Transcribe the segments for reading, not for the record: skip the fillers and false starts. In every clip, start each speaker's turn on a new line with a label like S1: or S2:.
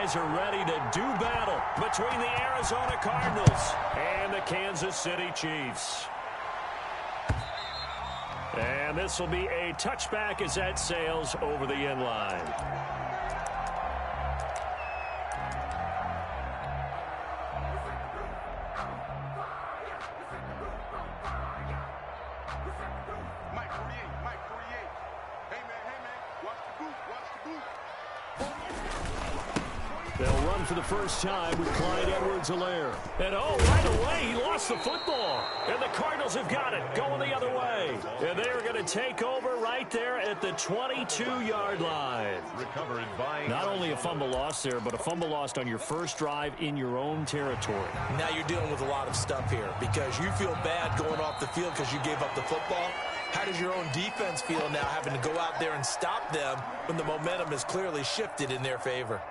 S1: guys are ready to do battle between the Arizona Cardinals and the Kansas City Chiefs. And this will be a touchback as that sails over the end line. They'll run for the first time with Clyde Edwards-Helaire. And right away, he lost the football. And the Cardinals have got it, going the other way. And they're going to take over right there at the 22-yard line.
S2: Recovered by...
S1: Not only a fumble loss there, but a fumble lost on your first drive in your own territory.
S3: Now you're dealing with a lot of stuff here because you feel bad going off the field because you gave up the football. How does your own defense feel now having to go out there and stop them when the momentum is clearly shifted in their favor?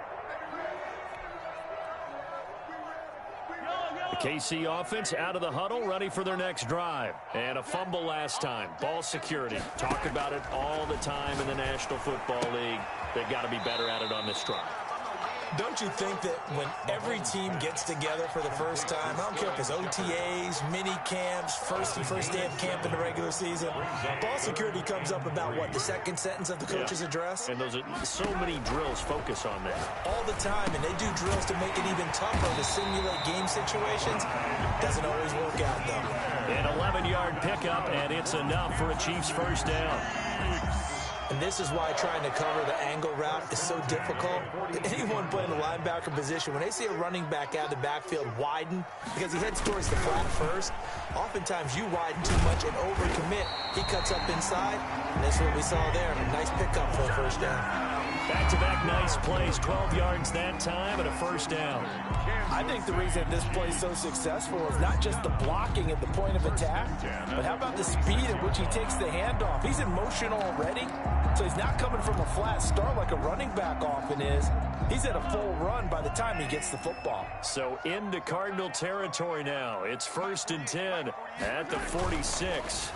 S1: The KC offense out of the huddle, ready for their next drive. And a fumble last time. Ball security. Talk about it all the time in the National Football League. They've got to be better at it on this drive.
S3: Don't you think that when every team gets together for the first time, I don't care if it's OTAs, mini camps, first day of camp in the regular season, ball security comes up about what, the second sentence of the coach's address?
S1: And those are so many drills focus on that.
S3: All the time, and they do drills to make it even tougher to simulate game situations. Doesn't always work out, though.
S1: An 11-yard pickup, and it's enough for a Chiefs first down.
S3: And this is why trying to cover the angle route is so difficult. Anyone playing the linebacker position, when they see a running back out of the backfield widen, because he heads towards the flat first, oftentimes you widen too much and overcommit. He cuts up inside, and that's what we saw there. A nice pickup for a first down.
S1: Back-to-back nice plays, 12 yards that time and a first down.
S3: I think the reason this play is so successful is not just the blocking at the point of attack, but how about the speed at which he takes the handoff? He's in motion already, so he's not coming from a flat start like a running back often is. He's at a full run by the time he gets the football.
S1: So into Cardinal territory now. It's 1st and 10 at the 46.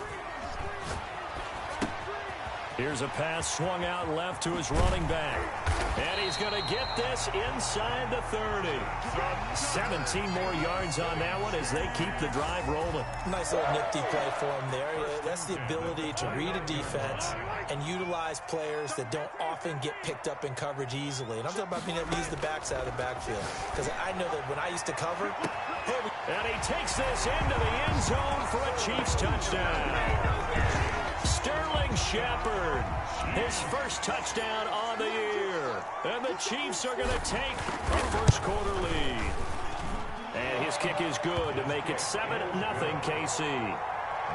S1: Here's a pass swung out left to his running back. And he's going to get this inside the 30. 17 more yards on that one as they keep the drive rolling.
S3: Nice little nifty play for him there. That's the ability to read a defense and utilize players that don't often get picked up in coverage easily. And I'm talking about being able to use the backs out of the backfield. Because I know that when I used to cover...
S1: And he takes this into the end zone for a Chiefs touchdown. Sterling Shepard, his first touchdown on the year. And the Chiefs are going to take a first-quarter lead. And his kick is good to make it 7-0 KC.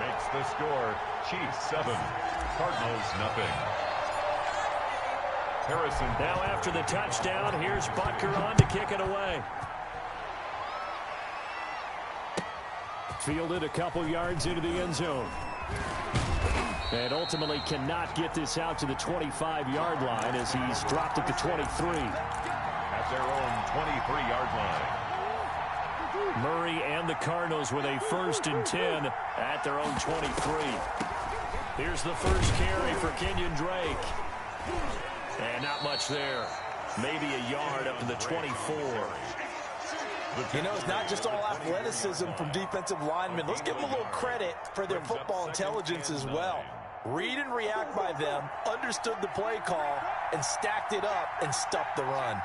S2: Makes the score Chiefs 7, Cardinals 0. Harrison.
S1: Now after the touchdown, here's Butker on to kick it away. Fielded a couple yards into the end zone. And ultimately cannot get this out to the 25-yard line as he's dropped at the 23.
S2: At their own 23-yard line.
S1: Murray and the Cardinals with a 1st and 10 at their own 23. Here's the first carry for Kenyon Drake. And not much there. Maybe a yard up to the 24.
S3: You know, it's not just all athleticism from defensive linemen. Let's give them a little credit for their football intelligence as well. Read and react by them, understood the play call, and stacked it up and stuffed the run.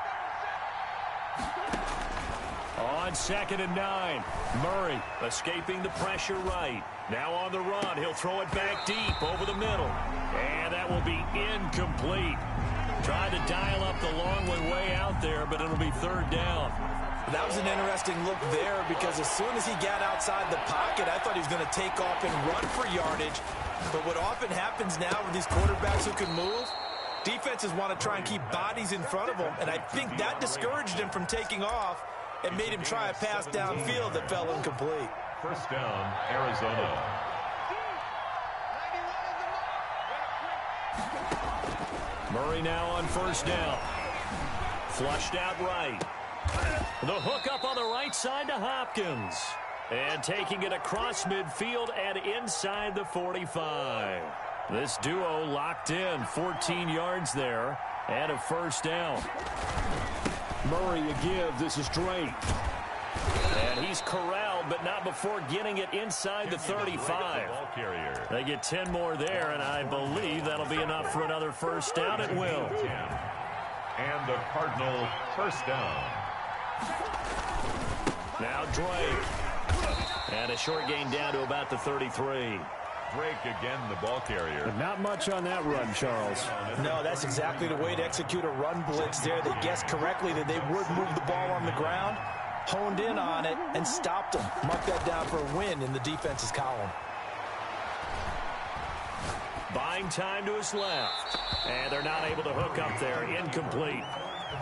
S1: On 2nd and 9, Murray escaping the pressure right. Now on the run, he'll throw it back deep over the middle. And that will be incomplete. Tried to dial up the long one way out there, but it'll be 3rd down.
S3: That was an interesting look there because as soon as he got outside the pocket, I thought he was going to take off and run for yardage. But what often happens now with these quarterbacks who can move, defenses want to try and keep bodies in front of them. And I think that discouraged him from taking off and made him try a pass downfield that fell incomplete.
S2: First down, Arizona.
S1: Murray now on 1st down. Flushed out right. The hook up on the right side to Hopkins. And taking it across midfield and inside the 45. This duo locked in, 14 yards there, and a 1st down. Murray a give. This is Drake. And he's corralled, but not before getting it inside the 35. They get 10 more there, and I believe that'll be enough for another first down. It will.
S2: And the Cardinal first down.
S1: Now Drake. And a short gain down to about the 33.
S2: Drake again, the ball carrier.
S1: But not much on that run, Charles.
S3: No, that's exactly the way to execute a run blitz there. They guessed correctly that they would move the ball on the ground, honed in on it, and stopped them. Mark that down for a win in the defense's column.
S1: Buying time to his left. And they're not able to hook up there. Incomplete.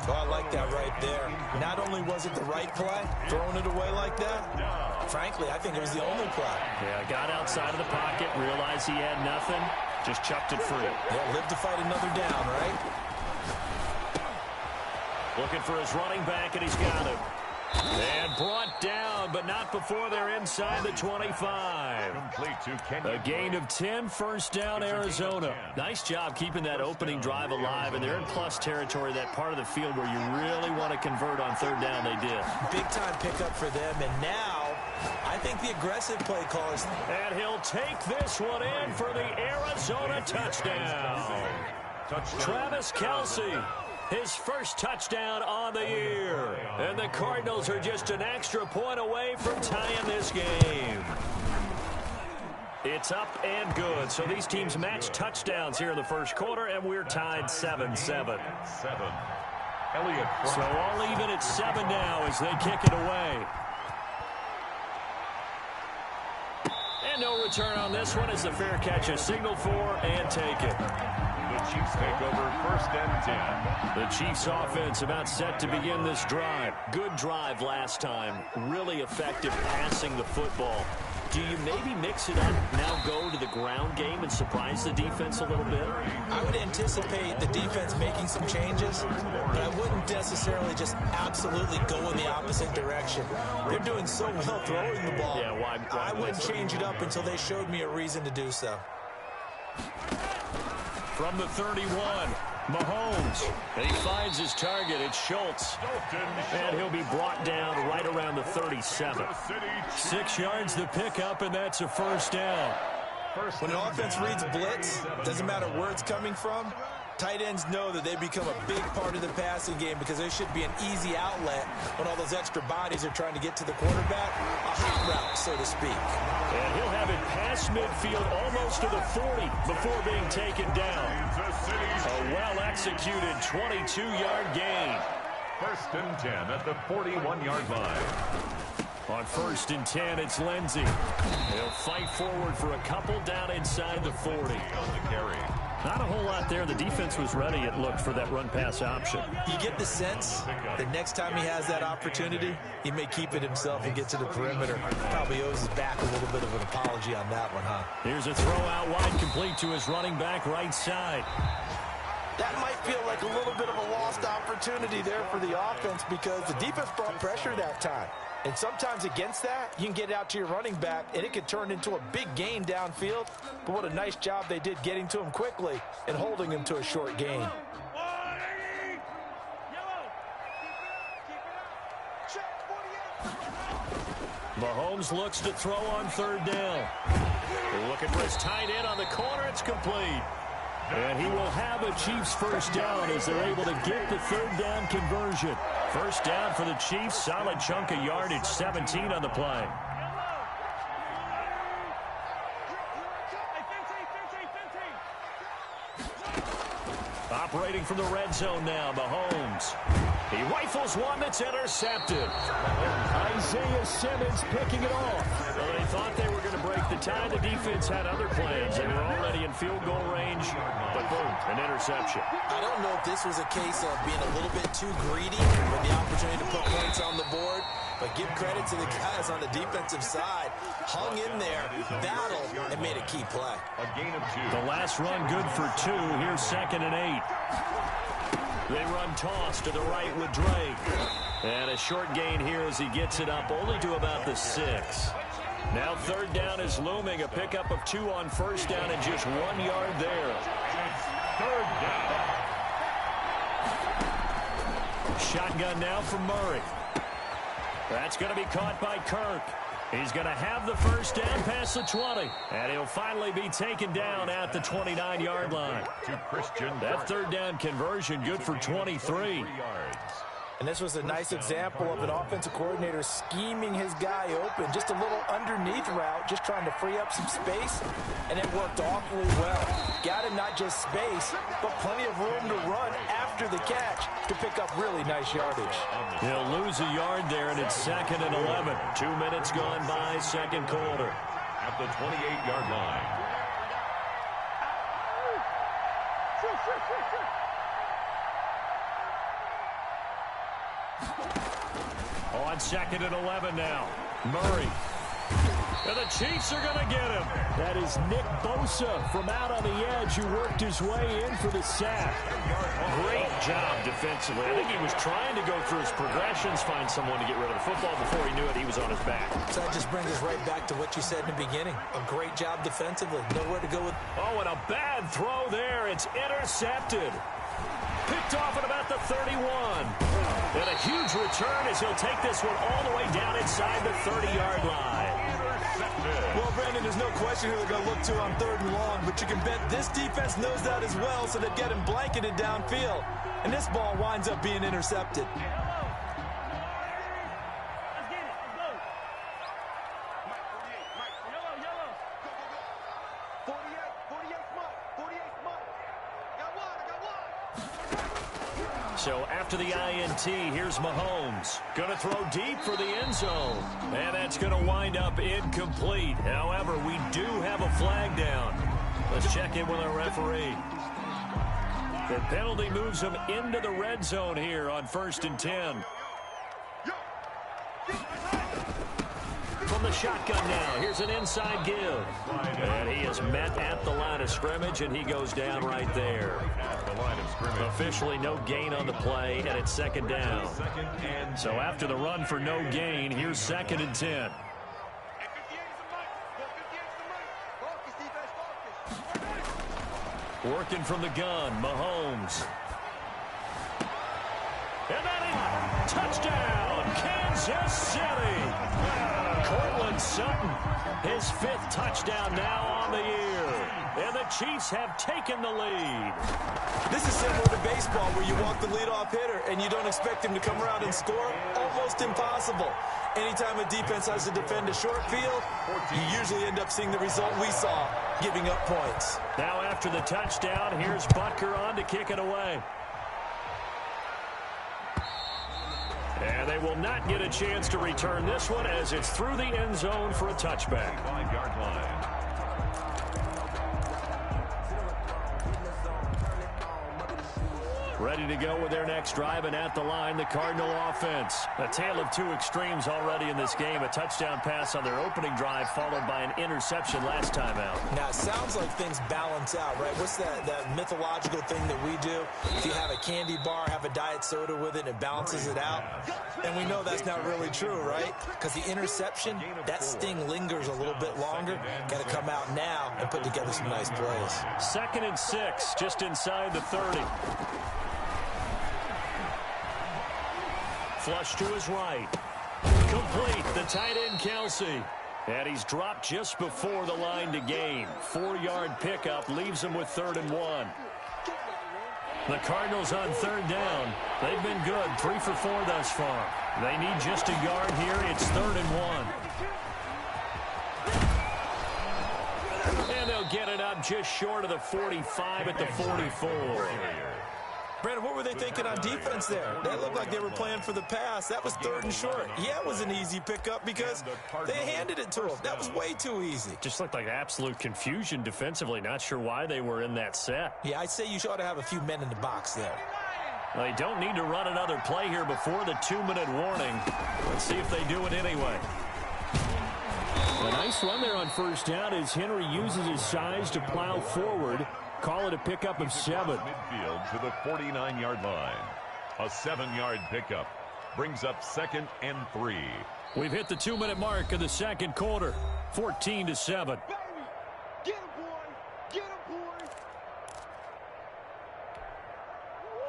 S3: Oh, I like that right there. Not only was it the right play, throwing it away like that, frankly, I think it was the only play.
S1: Yeah, got outside of the pocket, realized he had nothing, just chucked it free.
S3: Yeah, live to fight another down, right?
S1: Looking for his running back, and he's got him. And brought down, but not before they're inside the 25. A gain of 10, first down, Arizona. Nice job keeping that opening drive alive, and they're in plus territory, that part of the field where you really want to convert on third down. They did.
S3: Big-time pickup for them, and now I think the aggressive play callers.
S1: And he'll take this one in for the Arizona touchdown. Travis Kelce. His first touchdown on the year. And the Cardinals are just an extra point away from tying this game. It's up and good. So these teams match touchdowns here in the first quarter, and we're tied 7-7.
S2: Elliott.
S1: So all even at 7 now as they kick it away. And no return on this one as the fair catch is signaled for and taken.
S2: The Chiefs take over first and 10.
S1: The Chiefs offense about set to begin this drive. Good drive last time. Really effective passing the football. Do you maybe mix it up, now go to the ground game and surprise the defense a little bit?
S3: I would anticipate the defense making some changes, but I wouldn't necessarily just absolutely go in the opposite direction. They're doing so well throwing the ball.
S1: Yeah, why
S3: I wouldn't change it up until they showed me a reason to do so.
S1: From the 31, Mahomes. And he finds his target. It's Schultz. And he'll be brought down right around the 37. 6 yards the pickup, and that's a first down.
S3: When an offense reads blitz, doesn't matter where it's coming from, tight ends know that they become a big part of the passing game because there should be an easy outlet when all those extra bodies are trying to get to the quarterback. A hot route, so to speak.
S1: And he'll have it past midfield almost to the 40 before being taken down. A well-executed 22-yard gain.
S2: First and 10 at the 41-yard line.
S1: On first and 10, it's Lindsey. He'll fight forward for a couple down inside the 40. Not a whole lot there. The defense was ready, it looked, for that run-pass option.
S3: You get the sense that next time he has that opportunity, he may keep it himself and get to the perimeter. Probably owes his back a little bit of an apology on that one, huh?
S1: Here's a throw out wide, complete to his running back right side.
S3: That might feel like a little bit of a lost opportunity there for the offense because the defense brought pressure that time. And sometimes against that, you can get out to your running back, and it could turn into a big gain downfield. But what a nice job they did getting to him quickly and holding him to a short gain.
S1: Mahomes looks to throw on third down. Looking for his tight end on the corner. It's complete. And he will have a Chiefs first down as they're able to get the third down conversion. First down for the Chiefs. Solid chunk of yardage. 17 on the play. Operating from the red zone now, Mahomes. He rifles one that's intercepted. Isaiah Simmons picking it off. Well, they thought they were going to break the tie. The defense had other plans. They were already in field goal range, but boom, an interception.
S3: I don't know if this was a case of being a little bit too greedy with the opportunity to put points on the board, but give credit to the guys on the defensive side. Hung in there, battled, and made a key play.
S2: A gain of 2.
S1: The last run good for 2. Here's 2nd and 8. They run toss to the right with Drake. And a short gain here as he gets it up only to about the 6. Now third down is looming. A pickup of 2 on first down and just 1 yard there.
S2: Third down.
S1: shotgun now from Murray. That's going to be caught by Kirk. He's going to have the first down past the 20. And he'll finally be taken down at the 29-yard line. That third down conversion good for 23.
S3: And this was a nice example of an offensive coordinator scheming his guy open. Just a little underneath route, just trying to free up some space, and it worked awfully well. Got him not just space, but plenty of room to run after the catch to pick up really nice yardage.
S1: He'll lose a yard there, and it's 2nd and 11. 2 minutes gone by, second quarter.
S2: At the 28-yard line.
S1: On 2nd and 11 now. Murray. And the Chiefs are going to get him. That is Nick Bosa from out on the edge who worked his way in for the sack. Great job defensively. I think he was trying to go through his progressions, find someone to get rid of the football. Before he knew it, he was on his back.
S3: So that just brings us right back to what you said in the beginning. A great job defensively. Nowhere to go with.
S1: Oh, and a bad throw there. It's intercepted. Picked off at about the 31. And a huge return as he'll take this one all the way down inside the 30-yard line.
S3: Well, Brandon, there's no question who they're going to look to on 3rd and long, but you can bet this defense knows that as well, so they get him blanketed downfield. And this ball winds up being intercepted.
S1: So after the INT, here's Mahomes. Going to throw deep for the end zone. And that's going to wind up incomplete. However, we do have a flag down. Let's check in with our referee. The penalty moves him into the red zone here on 1st and 10. From the shotgun now, here's an inside give. And he is met at the line of scrimmage, and he goes down right there. Officially no gain on the play, and it's 2nd down. So after the run for no gain, here's 2nd and 10. Working from the gun, Mahomes. And that is touchdown, Kansas City. Cortland Sutton, his 5th touchdown now on the year. And the Chiefs have taken the lead.
S3: This is similar to baseball where you walk the leadoff hitter and you don't expect him to come around and score. Almost impossible. Anytime a defense has to defend a short field, you usually end up seeing the result we saw, giving up points.
S1: Now after the touchdown, here's Butker on to kick it away. And they will not get a chance to return this one as it's through the end zone for a touchback.
S2: 5-yard line.
S1: Ready to go with their next drive, and at the line, the Cardinal offense. A tale of two extremes already in this game. A touchdown pass on their opening drive, followed by an interception last time out.
S3: Now, it sounds like things balance out, right? What's that mythological thing that we do? If you have a candy bar, have a diet soda with it, and it balances it out. And we know that's not really true, right? Because the interception, that sting lingers a little bit longer. Got to come out now and put together some nice plays.
S1: 2nd and 6, just inside the 30. Flush to his right. Complete, the tight end Kelsey. And he's dropped just before the line to gain. 4-yard pickup leaves him with 3rd and 1. The Cardinals on 3rd down. They've been good, 3 for 4 thus far. They need just a yard here. It's 3rd and 1. And they'll get it up just short of the 45 at the 44.
S3: Brandon, what were they thinking on defense there? That looked like they were playing for the pass. That was 3rd and short. Yeah, it was an easy pickup because they handed it to him. That was way too easy.
S1: Just looked like absolute confusion defensively. Not sure why they were in that set.
S3: Yeah, I'd say you ought to have a few men in the box there.
S1: They don't need to run another play here before the 2-minute warning. Let's see if they do it anyway. A nice run there on 1st down as Henry uses his size to plow forward. Call it a pickup of 7.
S2: Midfield to the 49-yard line. A 7-yard pickup brings up 2nd and 3.
S1: We've hit the 2-minute mark of the 2nd quarter. 14-7.
S4: Get him, boy! Get him, boy!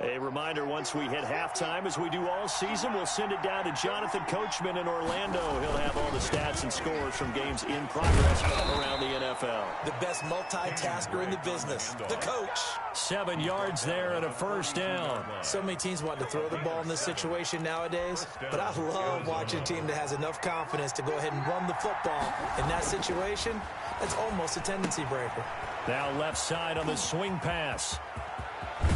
S1: A reminder, once we hit halftime, as we do all season, we'll send it down to Jonathan Coachman in Orlando. He'll have all the stats and scores from games in progress around the NFL.
S3: The best multitasker in the business, the coach.
S1: 7 yards there and a first down.
S3: So many teams want to throw the ball in this situation nowadays, but I love watching a team that has enough confidence to go ahead and run the football. In that situation, that's almost a tendency breaker.
S1: Now left side on the swing pass.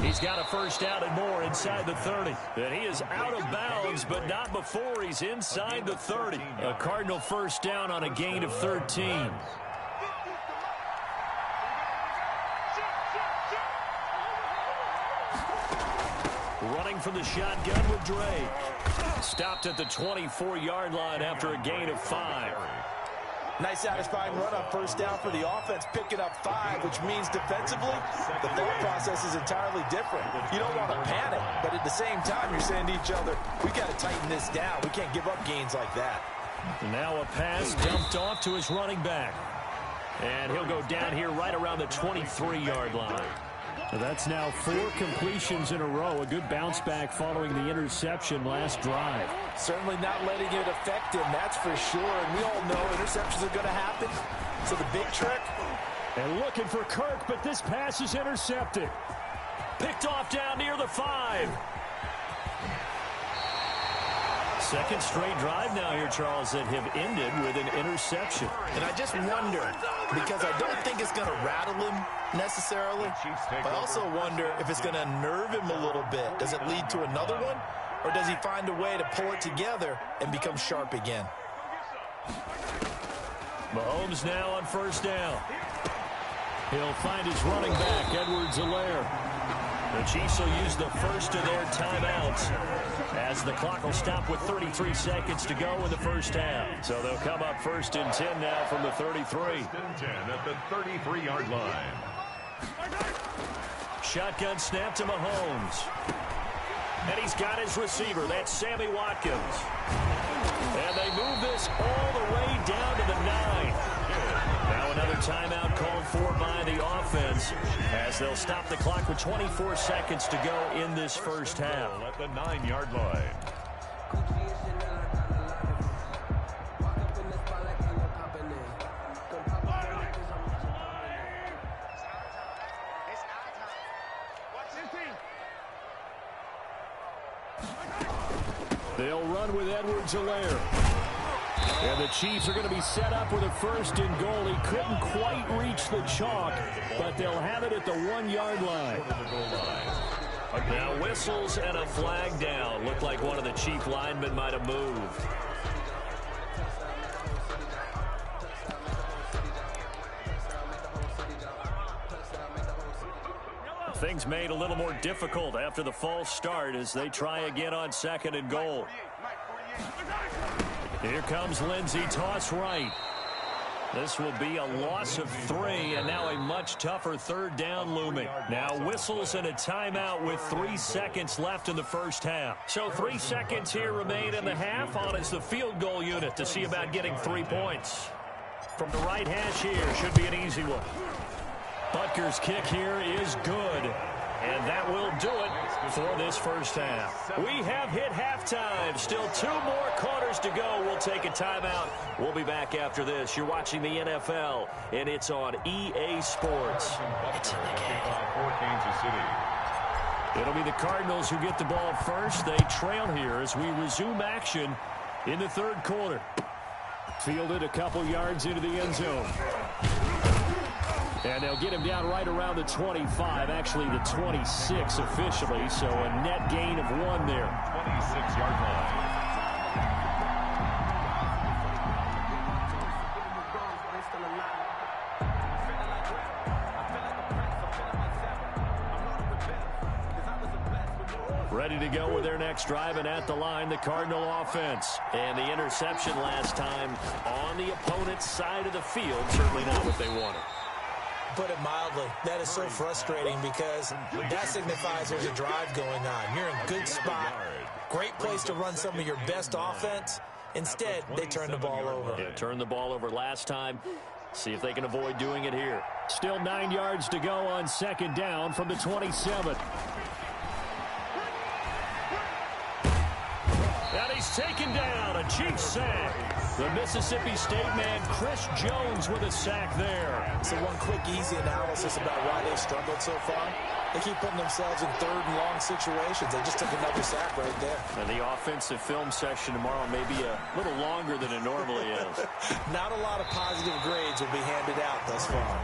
S1: He's got a first down and more inside the 30. And he is out of bounds, but not before he's inside the 30. A Cardinal first down on a gain of 13. Running from the shotgun with Drake. Stopped at the 24-yard line after a gain of 5.
S3: Nice satisfying run on first down for the offense, picking up 5, which means defensively, the thought process is entirely different. You don't want to panic, but at the same time, you're saying to each other, we got to tighten this down. We can't give up gains like that.
S1: Now a pass dumped off to his running back. And he'll go down here right around the 23-yard line. So that's now 4 completions in a row. A good bounce back following the interception last drive.
S3: Certainly not letting it affect him, that's for sure. And we all know interceptions are going to happen. So the big trick.
S1: And looking for Kirk, but this pass is intercepted. Picked off down near the 5. Second straight drive now here, Charles, that have ended with an interception.
S3: And I just wonder, because I don't think it's going to rattle him necessarily, but I also wonder if it's going to nerve him a little bit. Does it lead to another one, or does he find a way to pull it together and become sharp again?
S1: Mahomes now on first down. He'll find his running back, Edwards-Helaire. The Chiefs will use the first of their timeouts as the clock will stop with 33 seconds to go in the first half. So they'll come up 1st and 10 now from the 33.
S2: 1st and 10 at the 33-yard line.
S1: Shotgun snap to Mahomes. And he's got his receiver. That's Sammy Watkins. And they move this all the way down to the 9. Now another timeout called for by the offense as they'll stop the clock with 24 seconds to go in this first half.
S2: At the 9-yard line.
S1: They'll run with Edwards-Helaire. And the Chiefs are going to be set up with a 1st and goal. He couldn't quite reach the chalk, but they'll have it at the 1-yard line. Now whistles and a flag down. Looked like one of the Chief linemen might have moved. Things made a little more difficult after the false start as they try again on 2nd and goal. Here comes Lindsey, toss right. This will be a loss of 3, and now a much tougher 3rd down looming. Now whistles and a timeout with 3 seconds left in the first half. So 3 seconds here remain in the half. On is the field goal unit to see about getting 3 points. From the right hash here, should be an easy one. Butker's kick here is good. And that will do it for this first half. We have hit halftime. Still 2 more quarters to go. We'll take a timeout. We'll be back after this. You're watching the NFL, and it's on EA Sports. It's in the game.
S2: For Kansas City.
S1: It'll be the Cardinals who get the ball first. They trail here as we resume action in the 3rd quarter. Fielded a couple yards into the end zone. And they'll get him down right around the 25, actually the 26 officially, so a net gain of 1 there.
S2: 26-yard line.
S1: Ready to go with their next drive, and at the line, the Cardinal offense. And the interception last time on the opponent's side of the field, certainly not what they wanted.
S3: Put it mildly, that is so frustrating because that signifies there's a drive going on. You're in a good spot, great place to run some of your best offense. Instead, they turn the ball over.
S1: Yeah, turned the ball over last time. See if they can avoid doing it here. Still 9 yards to go on 2nd down from the 27. taken down. A Chiefs sack. The Mississippi State man, Chris Jones, with a sack there.
S3: So one quick, easy analysis about why they've struggled so far. They keep putting themselves in third and long situations. They just took another sack right there.
S1: And the offensive film session tomorrow may be a little longer than it normally is.
S3: Not a lot of positive grades will be handed out thus far.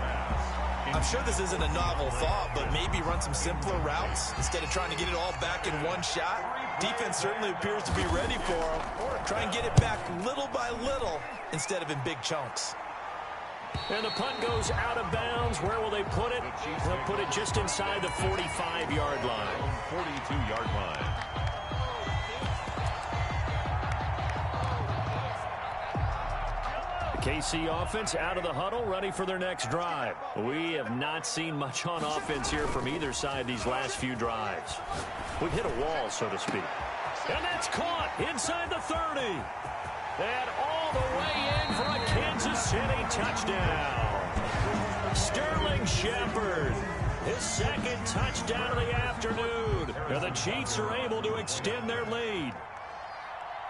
S3: I'm sure this isn't a novel thought, but maybe run some simpler routes instead of trying to get it all back in one shot. Defense certainly appears to be ready for them. Try and get it back little by little instead of in big chunks.
S1: And the punt goes out of bounds. Where will they put it? They'll put it just inside the 45-yard line.
S2: 42-yard line.
S1: KC offense out of the huddle, ready for their next drive. We have not seen much on offense here from either side these last few drives. We've hit a wall, so to speak. And that's caught inside the 30. And all the way in for a Kansas City touchdown. Sterling Shepard, his second touchdown of the afternoon. And the Chiefs are able to extend their lead.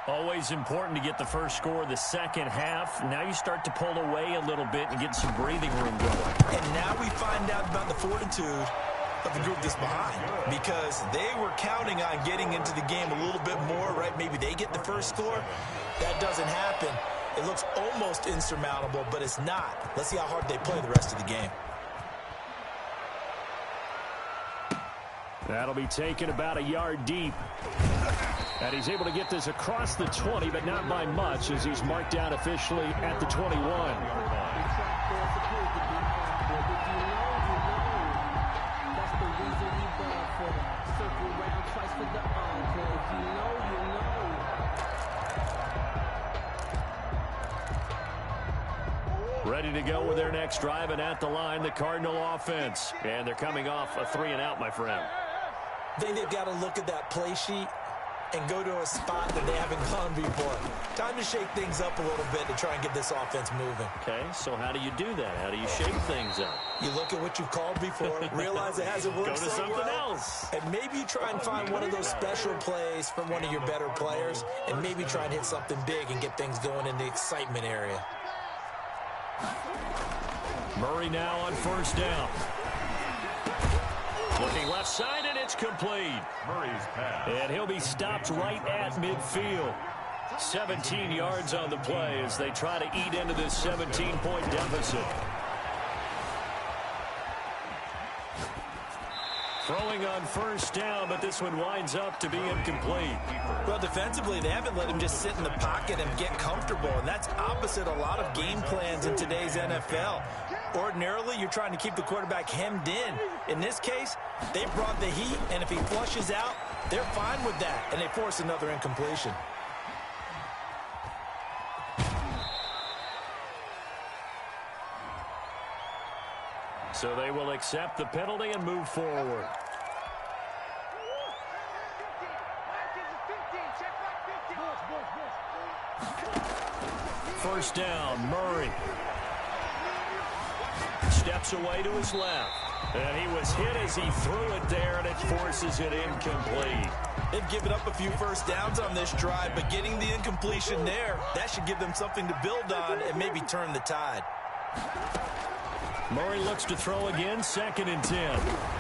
S1: Always important to get the first score the second half. Now you start to pull away a little bit and get some breathing room going.
S3: And now we find out about the fortitude of the group that's behind, because they were counting on getting into the game a little bit more, right? Maybe they get the first score. That doesn't happen. It looks almost insurmountable, but it's not. Let's see how hard they play the rest of the game.
S1: That'll be taken about a yard deep. And he's able to get this across the 20, but not by much, as he's marked down officially at the 21. Ready to go with their next drive, and at the line, the Cardinal offense. And they're coming off a 3-and-out, my friend.
S3: They've got to look at that play sheet and go to a spot that they haven't gone before. Time to shake things up a little bit to try and get this offense moving.
S1: Okay, so how do you do that? How do you shake things up?
S3: You look at what you've called before, realize it hasn't worked
S1: so
S3: something
S1: well,
S3: else. And maybe you try and find one of those special plays from one of your better players, and maybe try and hit something big and get things going in the excitement area.
S1: Murray now on first down. Looking left side, and it's complete.
S2: Murray's pass.
S1: And he'll be stopped right at midfield. 17 yards on the play as they try to eat into this 17-point deficit. Throwing on first down, but this one winds up to be incomplete.
S3: Well, defensively, they haven't let him just sit in the pocket and get comfortable, and that's opposite a lot of game plans in today's NFL. Ordinarily, you're trying to keep the quarterback hemmed in. In this case, they brought the heat, and if he flushes out, they're fine with that, and they force another incompletion.
S1: So they will accept the penalty and move forward. First down, Murray. Steps away to his left. And he was hit as he threw it there, and it forces it incomplete.
S3: They've given up a few first downs on this drive, but getting the incompletion there, that should give them something to build on and maybe turn the tide.
S1: Murray looks to throw again, 2nd and 10.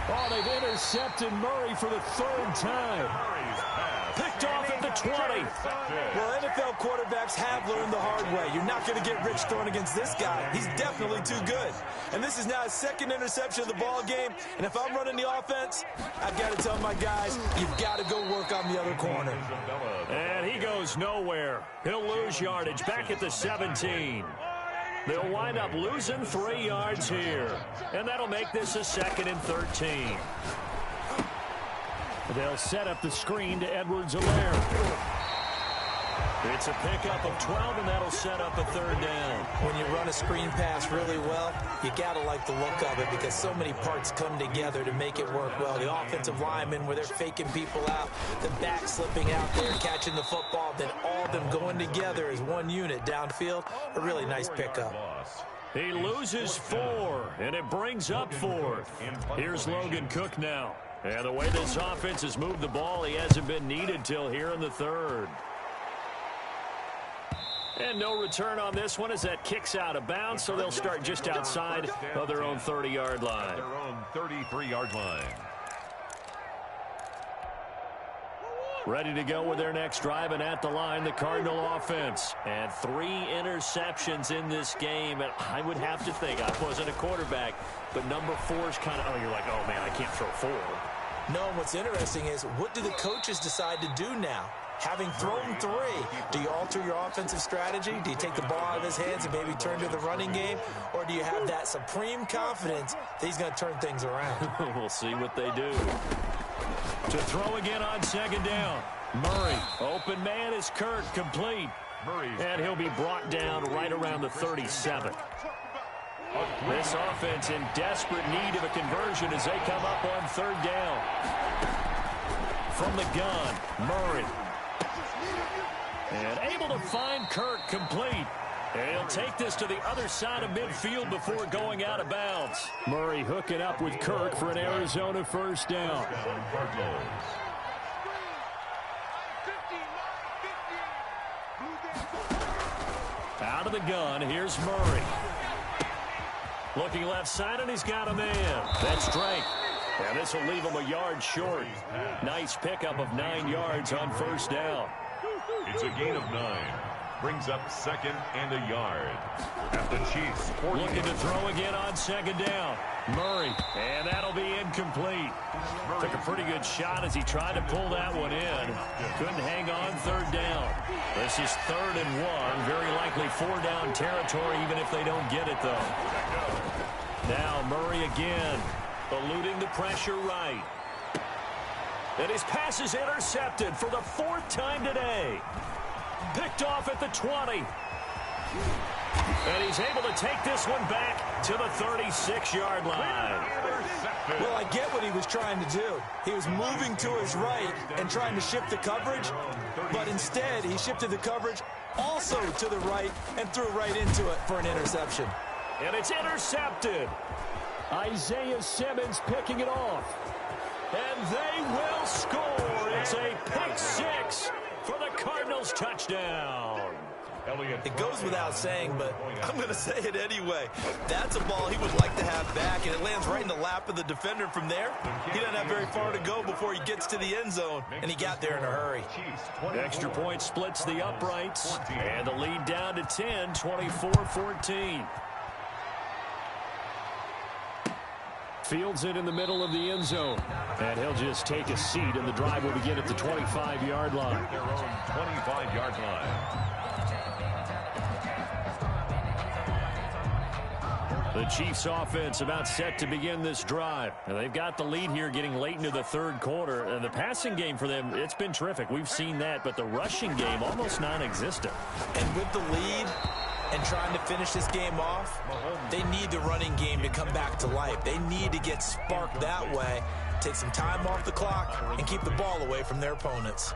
S1: Oh, they've intercepted Murray for the 3rd time. Picked off at the 20.
S3: Well, NFL quarterbacks have learned the hard way. You're not going to get rich throwing against this guy. He's definitely too good. And this is now his 2nd interception of the ball game. And if I'm running the offense, I've got to tell my guys, you've got to go work on the other corner.
S1: And he goes nowhere. He'll lose yardage back at the 17. They'll wind up losing 3 yards here. And that'll make this a 2nd and 13. They'll set up the screen to Edwards-Helaire. It's a pickup of 12, and that'll set up a 3rd down.
S3: When you run a screen pass really well, you got to like the look of it because so many parts come together to make it work well. The offensive linemen, where they're faking people out, the back slipping out there, catching the football, then all of them going together as one unit downfield. A really nice pickup.
S1: He loses 4, and it brings up 4th. Here's Logan Cook now. And the way this offense has moved the ball, he hasn't been needed till here in the 3rd. And no return on this one as that kicks out of bounds, so they'll start just outside of their own 30-yard line.
S2: Their own 33-yard line.
S1: Ready to go with their next drive, and at the line, the Cardinal offense. And 3 interceptions in this game. And I would have to think, I wasn't a quarterback, but number 4 is kind of, oh, you're like, oh, man, I can't throw 4.
S3: No, and what's interesting is, what do the coaches decide to do now? Having thrown 3, do you alter your offensive strategy? Do you take the ball out of his hands and maybe turn to the running game? Or do you have that supreme confidence that he's going to turn things around?
S1: We'll see what they do. To throw again on second down. Murray, open man is Kirk, complete. And he'll be brought down right around the 37. This offense in desperate need of a conversion as they come up on third down. From the gun, Murray. And able to find Kirk, complete. And he'll take this to the other side of midfield before going out of bounds. Murray hooking up with Kirk for an Arizona first down. Out of the gun, here's Murray. Looking left side, and he's got a man. That's Drake. And this will leave him a yard short. Nice pickup of 9 yards on first down.
S2: It's a gain of 9. Brings up second and a yard. At the Chiefs.
S1: Looking to throw again on second down. Murray. And that'll be incomplete. Took a pretty good shot as he tried to pull that one in. Couldn't hang on third down. This is 3rd and 1. Very likely 4-down territory even if they don't get it, though. Now Murray again. Eluding the pressure right. And his pass is intercepted for the 4th time today. Picked off at the 20. And he's able to take this one back to the 36-yard line.
S3: Well, I get what he was trying to do. He was moving to his right and trying to shift the coverage, but instead he shifted the coverage also to the right and threw right into it for an interception.
S1: And it's intercepted. Isaiah Simmons picking it off. And they will score. It's a pick 6 for the Cardinals touchdown.
S3: It goes without saying, but I'm going to say it anyway. That's a ball he would like to have back, and it lands right in the lap of the defender from there. He doesn't have very far to go before he gets to the end zone, and he got there in a hurry.
S1: Extra point splits the uprights, and the lead down to 10, 24-14. Fields it in the middle of the end zone. And he'll just take a seat, and the drive will begin at the 25-yard line.
S2: Their own 25-yard line.
S1: The Chiefs offense about set to begin this drive. And they've got the lead here getting late into the 3rd quarter. And the passing game for them, it's been terrific. We've seen that, but the rushing game almost non-existent.
S3: And with the lead and trying to finish this game off, they need the running game to come back to life. They need to get sparked that way, take some time off the clock, and keep the ball away from their opponents.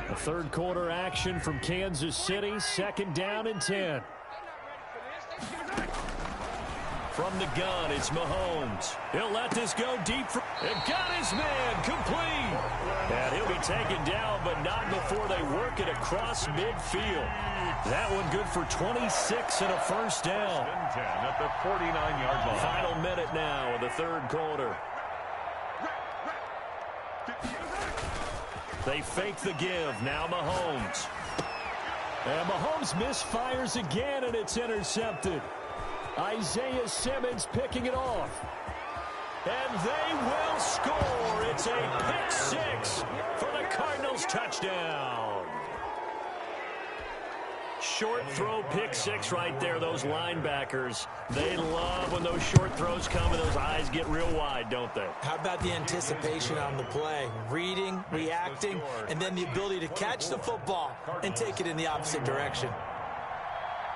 S1: A 3rd quarter action from Kansas City, 2nd down and 10. From the gun, it's Mahomes. He'll let this go deep. And got his man, complete. And he'll be taken down, but not before they work it across midfield. That one good for 26 and a first down.
S2: At the 49-yard line.
S1: Final minute now of the 3rd quarter. They fake the give. Now Mahomes. And Mahomes misfires again, and it's intercepted. Isaiah Simmons picking it off. And they will score. It's a pick 6 for the Cardinals touchdown. Short throw pick 6 right there. Those linebackers, they love when those short throws come and those eyes get real wide, don't they?
S3: How about the anticipation on the play? Reading, reacting, and then the ability to catch the football and take it in the opposite direction.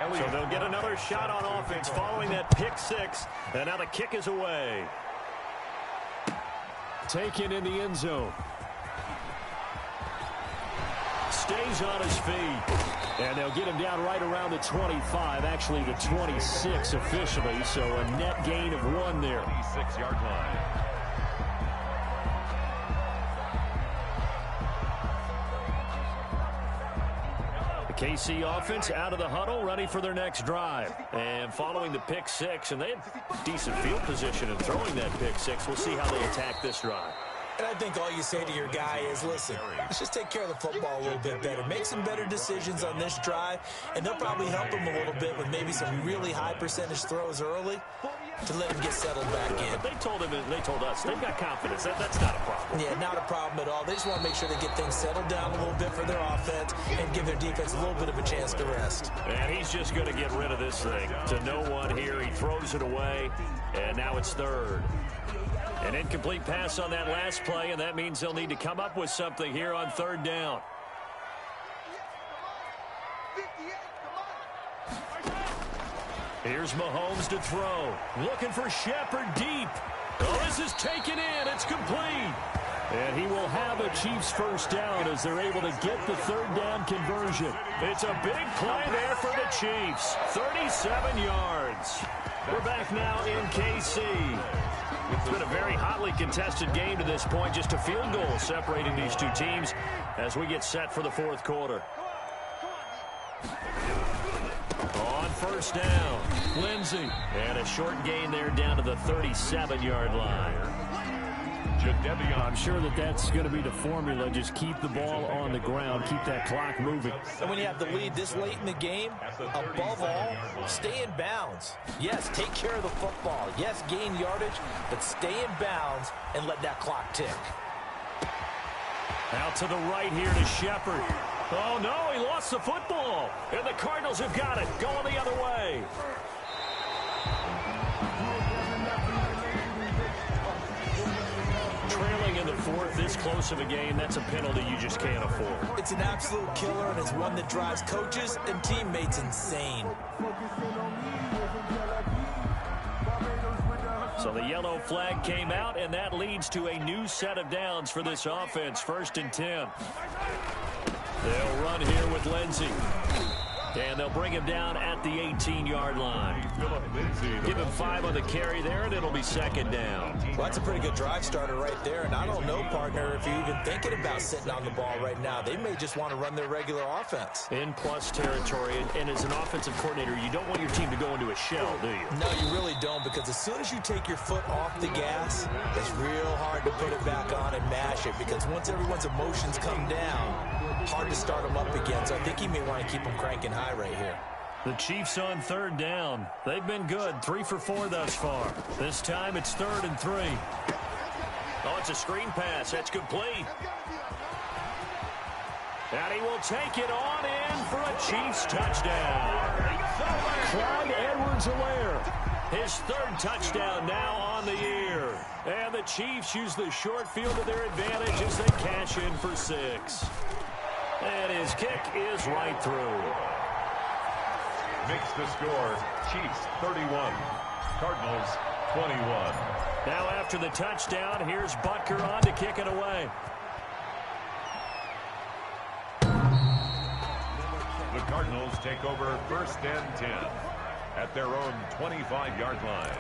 S1: So they'll get another shot on offense following that pick 6. And now the kick is away. Taken in the end zone. Stays on his feet. And they'll get him down right around the 25, actually the 26 officially. So a net gain of 1 there.
S2: 26-yard line.
S1: KC offense out of the huddle, ready for their next drive. And following the pick six, and they had decent field position in throwing that pick six. We'll see how they attack this drive.
S3: And I think all you say to your guy is, listen, let's just take care of the football a little bit better. Make some better decisions on this drive, and they'll probably help him a little bit with maybe some really high percentage throws early to let him get settled back in.
S1: But they told him, and they told us, they've got confidence. That's not a problem.
S3: Yeah, not a problem at all. They just want to make sure they get things settled down a little bit for their offense and give their defense a little bit of a chance to rest.
S1: And he's just going to get rid of this thing to no one here. He throws it away, and now it's third. An incomplete pass on that last play, and that means they'll need to come up with something here on third down. Here's Mahomes to throw. Looking for Shepard deep. Oh, this is taken in. It's complete. And he will have a Chiefs first down as they're able to get the third down conversion. It's a big play there for the Chiefs. 37 yards. We're back now in KC. It's been a very hotly contested game to this point. Just a field goal separating these two teams as we get set for the fourth quarter. On first down, Lindsey. And a short gain there down to the 37-yard line.
S4: I'm sure that's going to be the formula. Just keep the ball on the ground. Keep that clock moving.
S3: And when you have the lead this late in the game, above all, stay in bounds. Yes, take care of the football. Yes, gain yardage, but stay in bounds and let that clock tick.
S1: Out to the right here to Shepard. Oh, no, he lost the football. And the Cardinals have got it, going the other way. Trailing in the fourth, this close of a game, that's a penalty you just can't afford.
S3: It's an absolute killer, and it's one that drives coaches and teammates insane.
S1: So the yellow flag came out, and that leads to a new set of downs for this offense. 1st and 10. They'll run here with Lindsey. And they'll bring him down at the 18-yard line. Give him 5 on the carry there, and it'll be 2nd down.
S3: Well, that's a pretty good drive starter right there. And I don't know, partner, if you're even thinking about sitting on the ball right now. They may just want to run their regular offense.
S1: In plus territory, and as an offensive coordinator, you don't want your team to go into a shell, do you?
S3: No, you really don't, because as soon as you take your foot off the gas, it's real hard to put it back on and mash it, because once everyone's emotions come down, hard to start them up again. So I think he may want to keep them cranking high right here.
S1: The Chiefs on 3rd down. They've been good, 3 for 4 thus far. This time it's 3rd and 3. Oh, it's a screen pass. That's complete. And he will take it on in for a Chiefs touchdown. Clyde Edwards-Helaire. His 3rd touchdown now on the year. And the Chiefs use the short field to their advantage as they cash in for 6. And his kick is right through.
S2: Makes the score, Chiefs 31, Cardinals 21.
S1: Now after the touchdown, here's Butker on to kick it away.
S2: The Cardinals take over 1st and 10 at their own 25-yard line.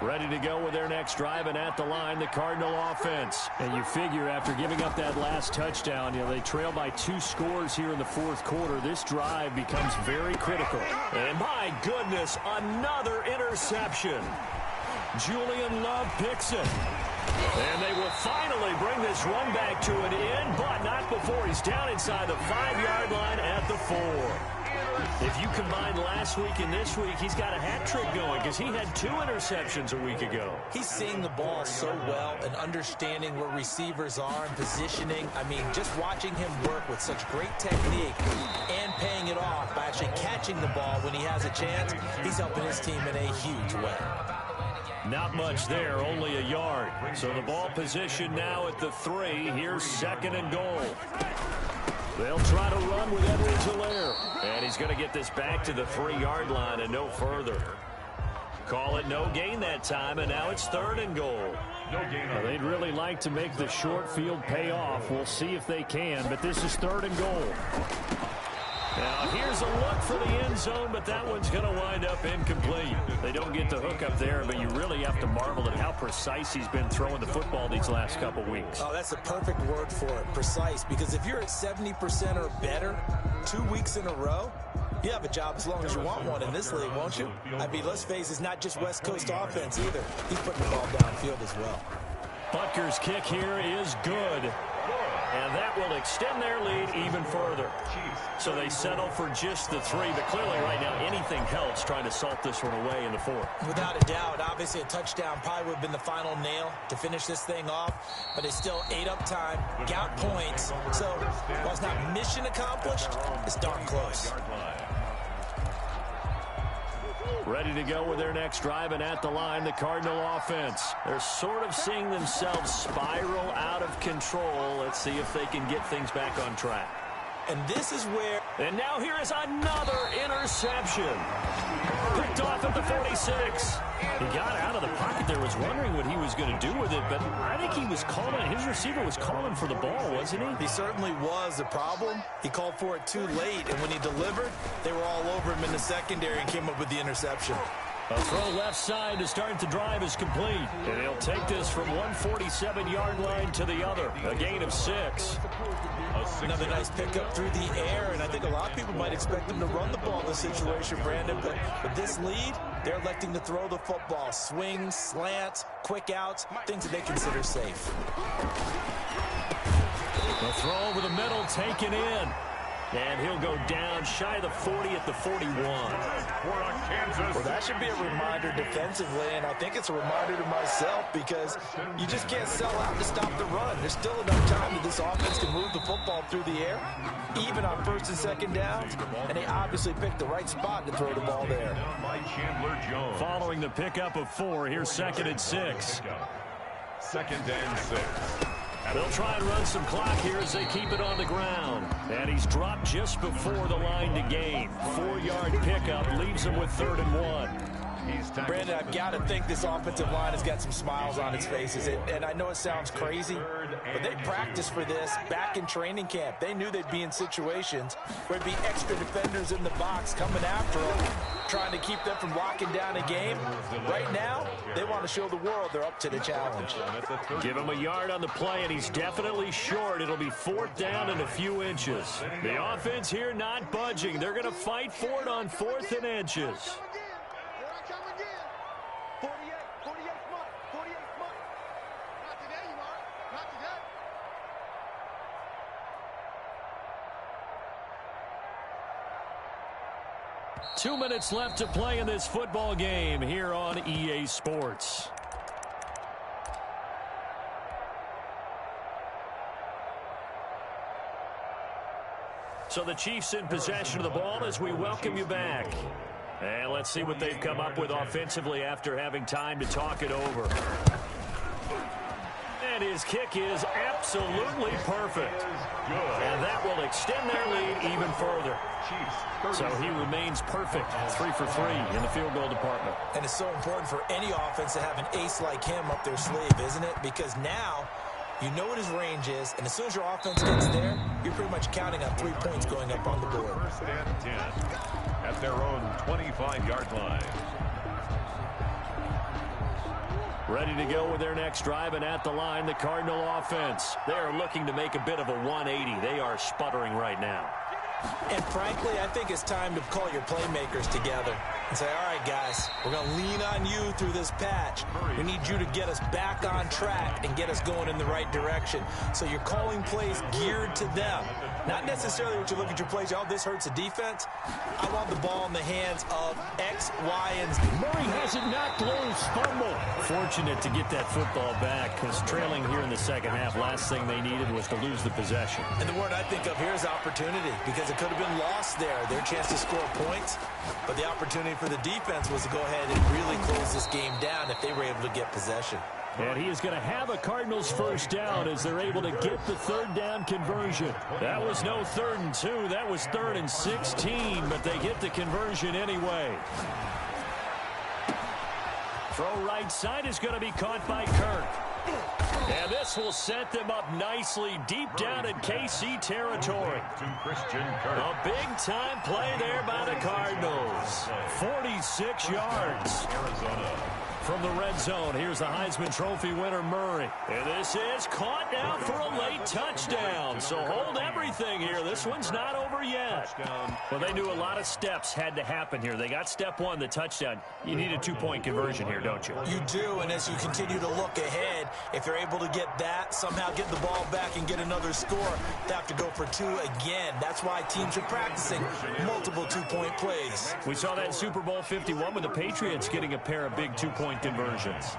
S1: Ready to go with their next drive, and at the line, the Cardinal offense.
S4: And you figure after giving up that last touchdown, they trail by 2 scores here in the fourth quarter. This drive becomes very critical.
S1: And my goodness, another interception. Julian Love picks it. And they will finally bring this run back to an end, but not before he's down inside the 5-yard line at the 4. If you combine last week and this week, he's got a hat trick going because he had 2 interceptions a week ago.
S3: He's seeing the ball so well and understanding where receivers are and positioning. I mean, just watching him work with such great technique and paying it off by actually catching the ball when he has a chance, he's helping his team in a huge way.
S1: Not much there, only a yard. So the ball position now at the 3. Here's 2nd and goal. They'll try to run with Edwards-Helaire. And he's going to get this back to the 3-yard line and no further. Call it no gain that time, and now it's 3rd and goal.
S2: No gain.
S4: They'd really like to make the short field pay off. We'll see if they can, but this is 3rd and goal. Now here's a look for the end zone, but that one's going to wind up incomplete. They don't get the hook up there, but you really have to marvel at how precise he's been throwing the football these last couple weeks.
S3: Oh, that's the perfect word for it, precise, because if you're at 70% or better 2 weeks in a row, you have a job as long as you want one in this league, won't you? I mean, let's face it, it's not just West Coast offense either. He's putting the ball downfield as well.
S4: Butker's kick here is good. And that will extend their lead even further. So they settle for just the 3, but clearly right now anything helps trying to salt this one away in the 4th.
S3: Without a doubt, obviously a touchdown probably would have been the final nail to finish this thing off, but it's still ate up time, got points. So while it's not mission accomplished, it's darn close.
S4: Ready to go with their next drive, and at the line, the Cardinal offense. They're sort of seeing themselves spiral out of control. Let's see if they can get things back on track.
S3: And this is where...
S4: And now here is another interception. Picked off at the 46. He got out of the pocket there, was wondering what he was going to do with it, but I think he was calling, his receiver was calling for the ball, wasn't he?
S3: He certainly was. The problem, he called for it too late, and when he delivered, they were all over him in the secondary and came up with the interception.
S4: A throw left side to start the drive is complete. And he'll take this from 147-yard line to the other. A gain of 6.
S3: Another nice pickup through the air, and I think a lot of people might expect him to run the ball in this situation, Brandon. But with this lead, they're electing to throw the football. Swings, slants, quick outs, things that they consider safe.
S4: The throw over the middle taken in. And he'll go down shy of the 40 at the 41.
S3: Well, that should be a reminder defensively, and I think it's a reminder to myself because you just can't sell out to stop the run. There's still enough time that this offense can move the football through the air, even on 1st and 2nd downs, and they obviously picked the right spot to throw the ball there.
S4: Following the pickup of 4, here's 2nd and 6.
S2: 2nd and 6.
S4: They'll try and run some clock here as they keep it on the ground. And he's dropped just before the line to gain. 4-yard pickup leaves him with 3rd and 1.
S3: Brandon, I've got to think this offensive line has got some smiles on its faces. And I know it sounds crazy, but they practiced for this back in training camp. They knew they'd be in situations where there'd be extra defenders in the box coming after them, trying to keep them from locking down a game. Right now, they want to show the world they're up to the challenge.
S4: Give him a yard on the play, and he's definitely short. It'll be 4th down and a few inches. The offense here not budging. They're going to fight for it on 4th and inches. 2 minutes left to play in this football game here on EA Sports. So the Chiefs in possession of the ball as we welcome you back. And let's see what they've come up with offensively after having time to talk it over. And his kick is absolutely perfect. And that will extend their lead even further. So he remains perfect, 3 for 3 in the field goal department.
S3: And it's so important for any offense to have an ace like him up their sleeve, isn't it? Because now you know what his range is, and as soon as your offense gets there, you're pretty much counting on 3 points going up on the board.
S2: 1st and 10 at their own 25-yard line.
S4: Ready to go with their next drive, and at the line, the Cardinal offense. They are looking to make a bit of a 180. They are sputtering right now.
S3: And frankly, I think it's time to call your playmakers together and say, all right, guys, we're going to lean on you through this patch. We need you to get us back on track and get us going in the right direction. So you're calling plays geared to them. Not necessarily what you look at your plays, oh, this hurts the defense. I want the ball in the hands of X, Y, and Z.
S4: Murray has it knocked loose. Fumble. Fortunate to get that football back because trailing here in the second half, last thing they needed was to lose the possession.
S3: And the word I think of here is opportunity because it could have been lost there. Their chance to score points, but the opportunity for the defense was to go ahead and really close this game down if they were able to get possession.
S4: And he is going to have a Cardinals first down as they're able to get the 3rd down conversion. That was no 3rd and 2. That was 3rd and 16, but they get the conversion anyway. Throw right side is going to be caught by Kirk. And this will set them up nicely deep down in KC territory.
S2: To Christian Kirk.
S4: A big-time play there by the Cardinals. 46 yards.
S2: Arizona.
S4: From the red zone, here's the Heisman Trophy winner, Murray. And this is caught now for a late touchdown. So hold everything here. This one's not over yet. Well, they knew a lot of steps had to happen here. They got step one, the touchdown. You need a two-point conversion here, don't you?
S3: You do, and as you continue to look ahead, if you're able to get that, somehow get the ball back and get another score, they have to go for two again. That's why teams are practicing multiple two-point plays.
S4: We saw that in Super Bowl 51 with the Patriots getting a pair of big two-point conversions.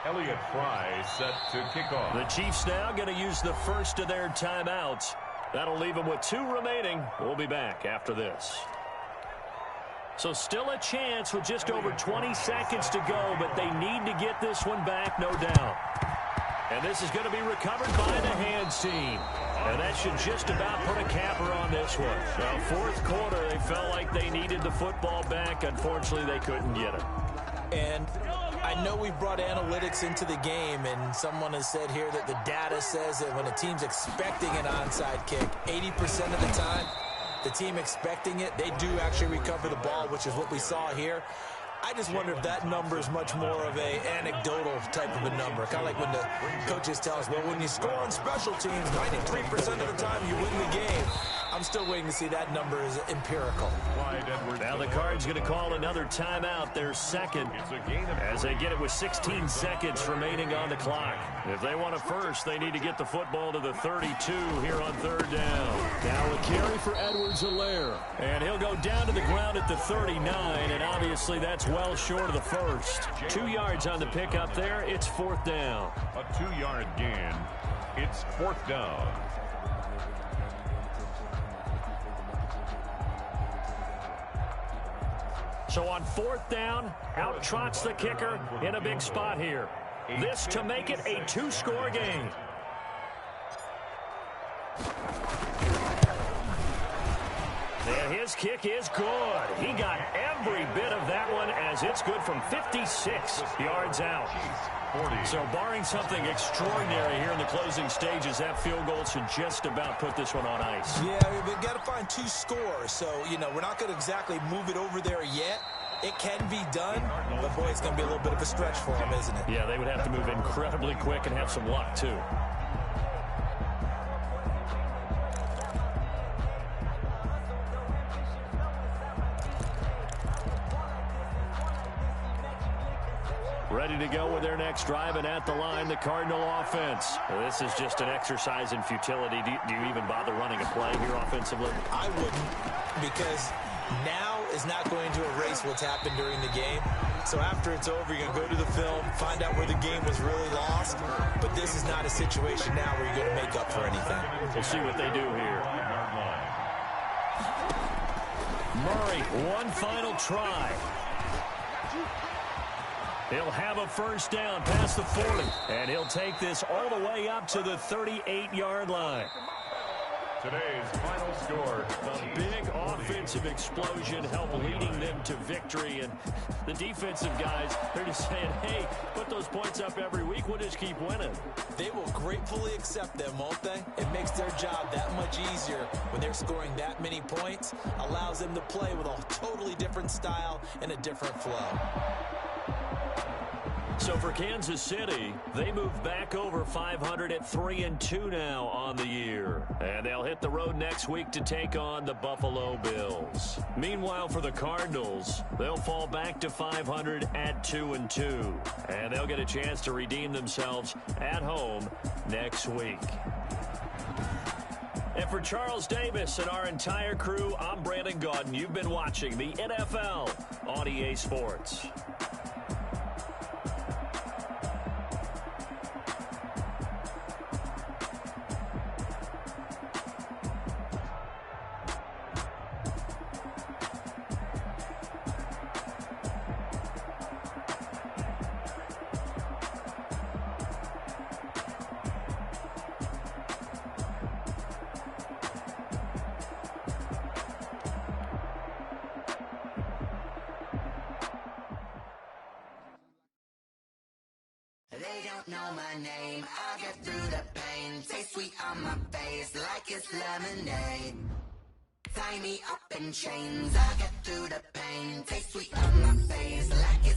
S2: Elliott Fry set to kick off.
S4: The Chiefs now going to use the first of their timeouts. That'll leave them with 2 remaining. We'll be back after this. So still a chance with just over 20 seconds to go, but they need to get this one back, no doubt. And this is going to be recovered by the hands team. And that should just about put a capper on this one. Now, fourth quarter, they felt like they needed the football back. Unfortunately, they couldn't get it.
S3: And I know we've brought analytics into the game, and someone has said here that the data says that when a team's expecting an onside kick, 80% of the time, the team expecting it, they do actually recover the ball, which is what we saw here. I just wonder if that number is much more of a anecdotal type of a number. Kind of like when the coaches tell us, well, when you score on special teams, 93% of the time you win the game. I'm still waiting to see that number is empirical.
S4: Now the Cards going to call another timeout, their second, as they get it with 16 seconds remaining on the clock. If they want a first, they need to get the football to the 32 here on third down. Now a carry for Edwards-Helaire, and he'll go down to the ground at the 39, and obviously that's well short of the first. 2 yards on the pickup there. It's fourth down.
S2: A 2-yard gain. It's fourth down.
S4: So on fourth down, out trots the kicker in a big spot here. This to make it a 2-score game. And his kick is good. He got every bit of that one as it's good from 56 yards out. So barring something extraordinary here in the closing stages, that field goal should just about put this one on ice.
S3: Yeah, we've got to find 2 scores. So, you know, we're not going to exactly move it over there yet. It can be done, but boy, it's going to be a little bit of a stretch for them, isn't it?
S4: Yeah, they would have to move incredibly quick and have some luck, too. Ready to go with their next drive, and at the line, the Cardinal offense. This is just an exercise in futility. Do you even bother running a play here offensively?
S3: I wouldn't, because now is not going to erase what's happened during the game. So after it's over, you're going to go to the film, find out where the game was really lost. But this is not a situation now where you're going to make up for anything.
S4: We'll see what they do here. Murray, one final try. He'll have a first down past the 40, and he'll take this all the way up to the 38-yard line.
S2: Today's final score.
S4: A big offensive explosion helped leading them to victory, and the defensive guys, they're just saying, hey, put those points up every week, we'll just keep winning.
S3: They will gratefully accept them, won't they? It makes their job that much easier when they're scoring that many points, allows them to play with a totally different style and a different flow.
S4: So for Kansas City, they move back over 500 at 3-2 now on the year. And they'll hit the road next week to take on the Buffalo Bills. Meanwhile, for the Cardinals, they'll fall back to 500 at 2-2. And they'll get a chance to redeem themselves at home next week. And for Charles Davis and our entire crew, I'm Brandon Gaudin. You've been watching the NFL on EA Sports.
S5: don't know my name. I'll get through the pain. Taste sweet on my face like it's lemonade. Tie me up in chains. I'll get through the pain. Taste sweet on my face like it's